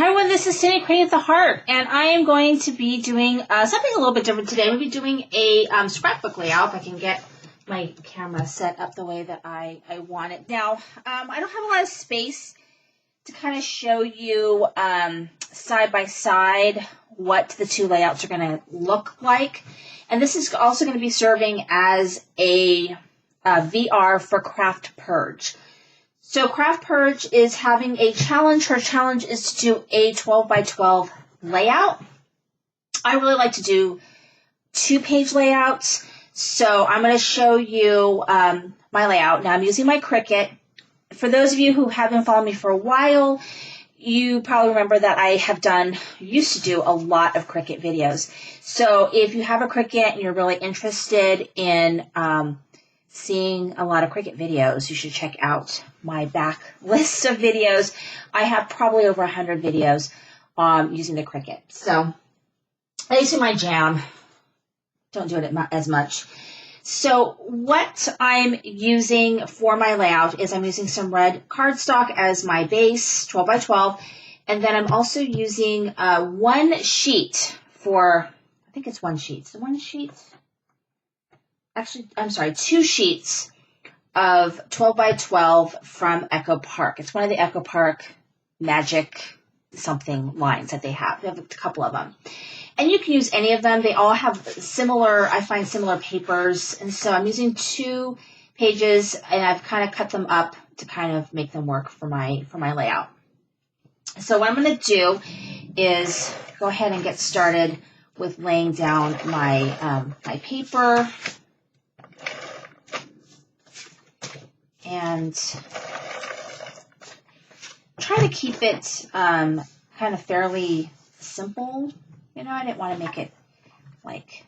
Hi everyone, this is Cindy Creating with the Heart, and I am going to be doing something a little bit different today. We'll be doing a scrapbook layout, if I can get my camera set up the way that I want it. Now, I don't have a lot of space to kind of show you side by side what the two layouts are going to look like. And this is also going to be serving as a VR for Craftpurge. So Craftpurge is having a challenge. Her challenge is to do a 12 by 12 layout. I really like to do 2-page layouts. So I'm going to show you my layout. Now I'm using my Cricut. For those of you who haven't followed me for a while, you probably remember that I used to do a lot of Cricut videos. So if you have a Cricut and you're really interested in seeing a lot of Cricut videos, you should check out my back list of videos. I have probably over 100 videos using the Cricut. So these are my jam. Don't do it as much. So what I'm using for my layout is I'm using some red cardstock as my base, 12 by 12. And then I'm also using one sheet for, I think it's one sheet. So one sheet. Actually, I'm sorry, 2 sheets of 12 by 12 from Echo Park. It's one of the Echo Park magic something lines that they have. They have a couple of them. And you can use any of them. They all have similar, I find similar papers. And so I'm using 2 pages and I've kind of cut them up to kind of make them work for my layout. So what I'm going to do is go ahead and get started with laying down my, my paper. And try to keep it kind of fairly simple. You know, I didn't want to make it like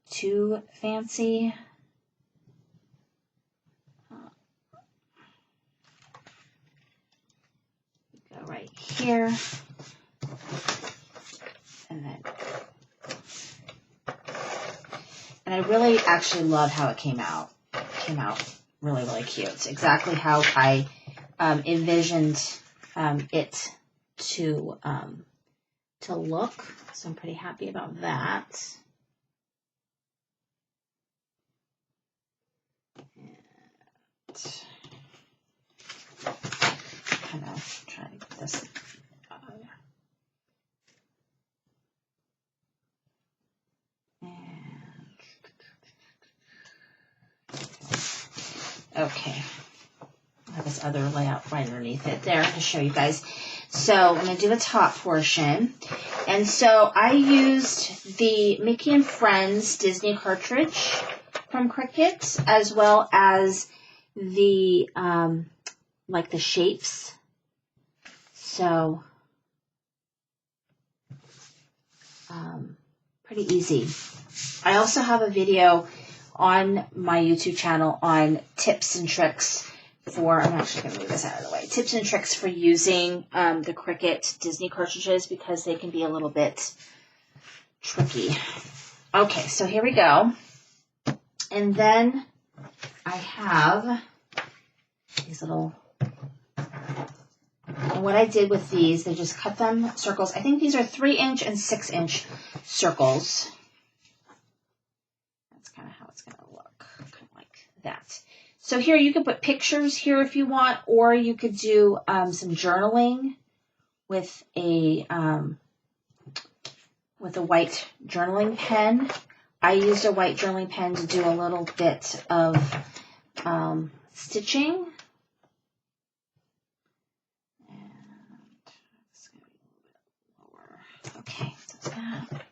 too fancy. Go right here. And I really actually love how it came out. It came out really, really cute. It's exactly how I envisioned it to look. So I'm pretty happy about that. And kind of try to get this on. Okay, I have this other layout right underneath it there to show you guys. So I'm going to do the top portion. And so I used the Mickey and Friends Disney cartridge from Cricut, as well as the, like the shapes. So, pretty easy. I also have a video on my YouTube channel on tips and tricks for, I'm actually going to move this out of the way, tips and tricks for using the Cricut Disney cartridges because they can be a little bit tricky. Okay, so here we go. And then I have these little, and what I did with these, I just cut them circles. I think these are 3-inch and 6-inch circles. Kind of how it's going to look, kind of like that. So here you can put pictures here if you want, or you could do some journaling with a white journaling pen. I used a white journaling pen to do a little bit of stitching. And it's going to be a little bit lower. Okay, so that.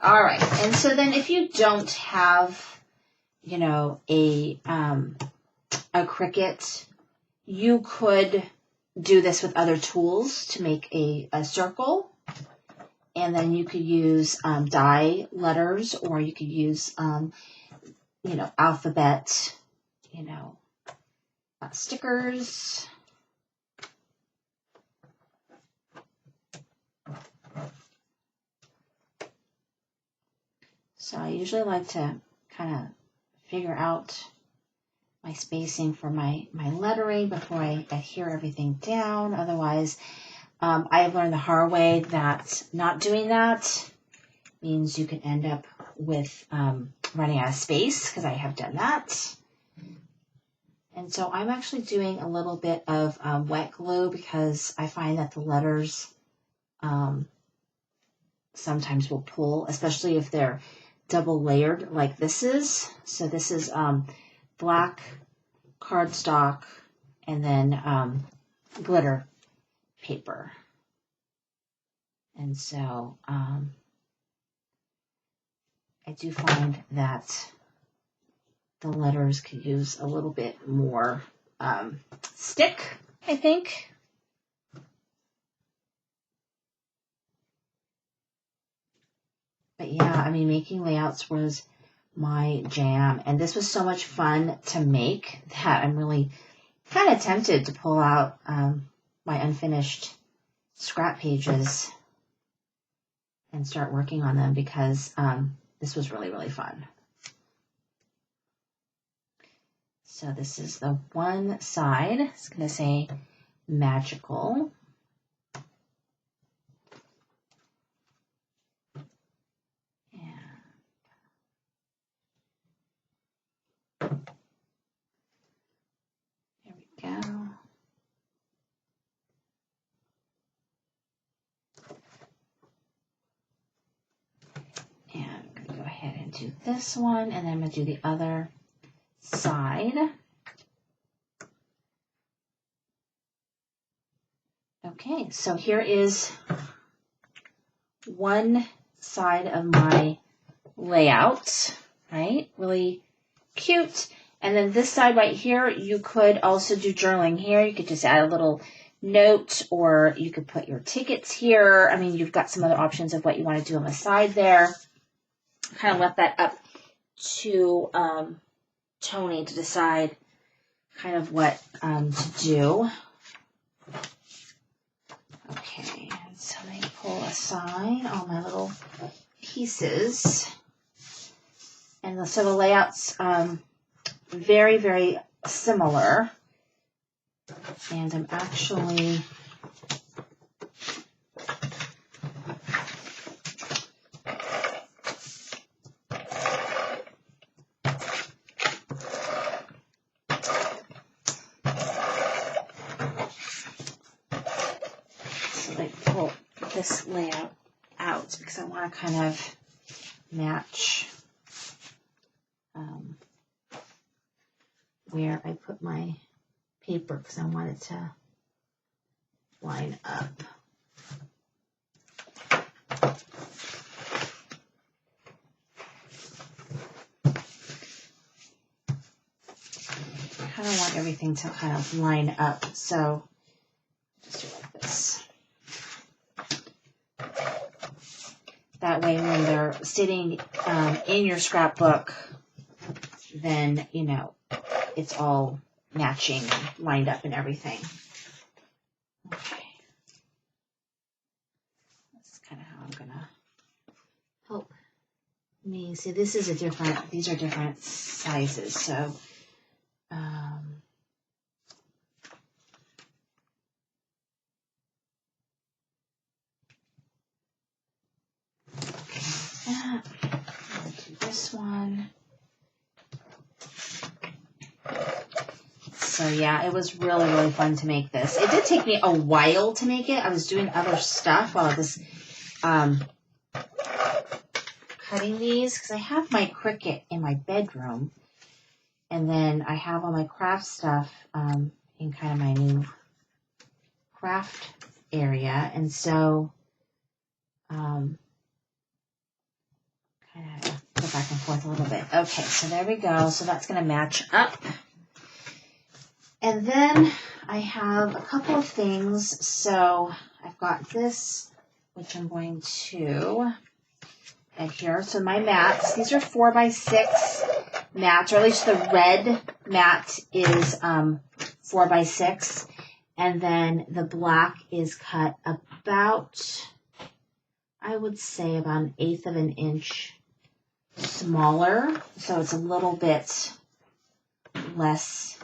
All right, and so then if you don't have, you know, a Cricut, you could do this with other tools to make a circle. And then you could use die letters, or you could use alphabet, stickers. So I usually like to kind of figure out my spacing for my lettering before I adhere everything down. Otherwise, I've learned the hard way that not doing that means you can end up with running out of space, because I have done that. And so I'm actually doing a little bit of wet glue, because I find that the letters sometimes will pull, especially if they're double layered like this is. So this is black cardstock and then glitter paper. And so I do find that the letters could use a little bit more stick, I think. But yeah, I mean, making layouts was my jam. And this was so much fun to make that I'm really kind of tempted to pull out my unfinished scrap pages and start working on them, because this was really, really fun. So this is the one side. It's going to say magical. There we go. And I'm going to go ahead and do this one, and then I'm going to do the other side. Okay, so here is one side of my layout, right? Really cute. And then this side right here, you could also do journaling here. You could just add a little note, or you could put your tickets here. I mean, you've got some other options of what you want to do on the side there. Kind of left that up to Tony to decide kind of what to do. Okay, so let me pull aside all my little pieces. And so the layout's very, very similar. And I'm actually pull this layout out because I want to kind of match where I put my paper, because I want it to line up. I kind of want everything to kind of line up, so just do it like this. That way when they're sitting in your scrapbook, then, you know, it's all matching, lined up and everything. Okay. That's kind of how I'm going to help me. See, this is these are different sizes, so I'll do this one. So yeah, it was really, really fun to make this. It did take me a while to make it. I was doing other stuff while I was cutting these, because I have my Cricut in my bedroom, and then I have all my craft stuff in kind of my new craft area, and so kind of go back and forth a little bit. Okay, so there we go. So that's going to match up. And then I have a couple of things. So I've got this, which I'm going to add here. So my mats, these are 4x6 mat, or at least the red mat, is 4 by 6, and then the black is cut about, I would say, about 1/8 of an inch smaller, so it's a little bit less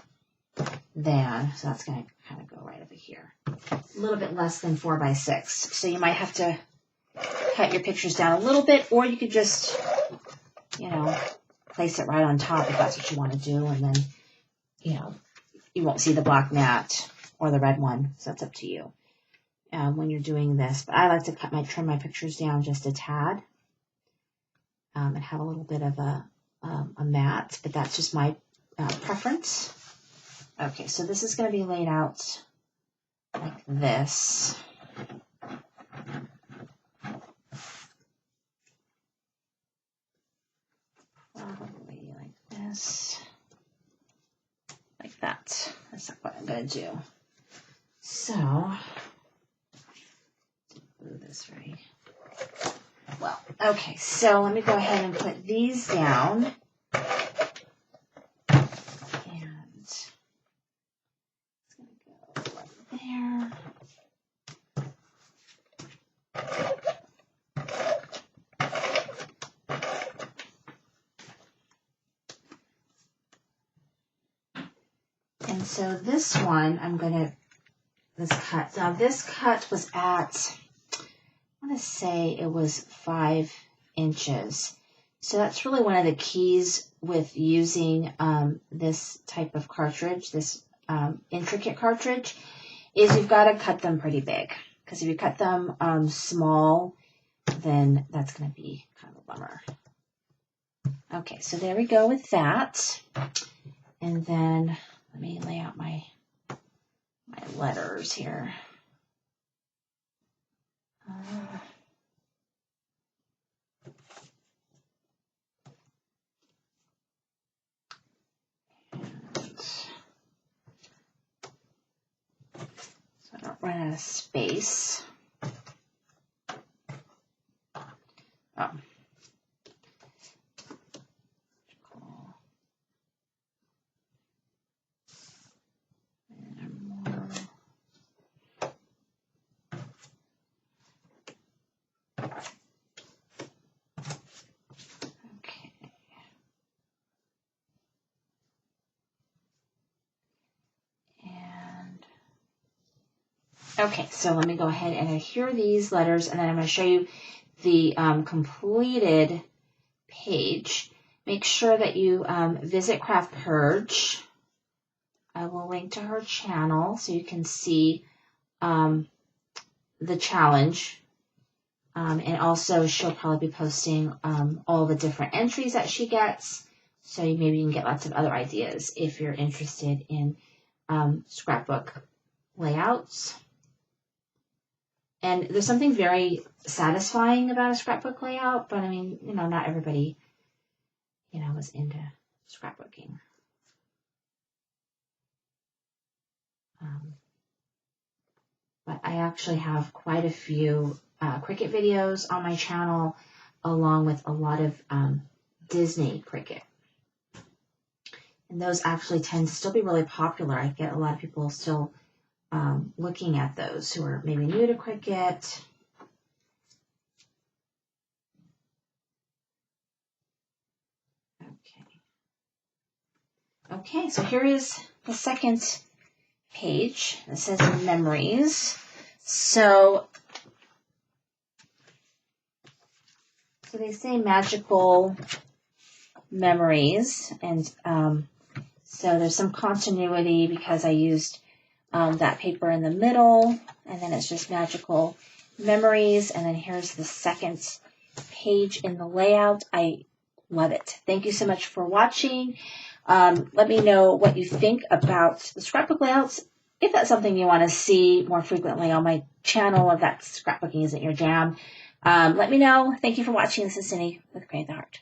than, so that's going to kind of go right over here, a little bit less than 4 by 6. So you might have to cut your pictures down a little bit, or you could just, you know, place it right on top if that's what you want to do, and then, you know, you won't see the black mat or the red one, so it's up to you when you're doing this. But I like to trim my pictures down just a tad and have a little bit of a mat, but that's just my preference. Okay, so this is going to be laid out like this. Probably like this. Like that. That's not what I'm going to do. So, glue this right. Well, okay, so let me go ahead and put these down. There. And so this one, this cut. Now this cut was at, I want to say it was 5 inches. So that's really one of the keys with using this type of cartridge, this intricate cartridge, is you've got to cut them pretty big. Because if you cut them small, then that's going to be kind of a bummer. Okay, so there we go with that. And then let me lay out my letters here. So I don't run out of space. Oh. Okay, so let me go ahead and adhere these letters, and then I'm going to show you the completed page. Make sure that you visit Craftpurge. I will link to her channel so you can see the challenge. And also, she'll probably be posting all the different entries that she gets, so maybe you can get lots of other ideas if you're interested in scrapbook layouts. And there's something very satisfying about a scrapbook layout, but I mean, you know, not everybody, you know, is into scrapbooking. But I actually have quite a few Cricut videos on my channel, along with a lot of Disney Cricut. And those actually tend to still be really popular. I get a lot of people still looking at those who are maybe new to Cricut. Okay, so here is the second page. It says memories. So they say magical memories, and so there's some continuity because I used that paper in the middle, and then it's just magical memories, and then here's the second page in the layout. I love it. Thank you so much for watching. Let me know what you think about the scrapbook layouts. If that's something you want to see more frequently on my channel, if that scrapbooking isn't your jam, let me know. Thank you for watching. This is Cindy with Create the Heart.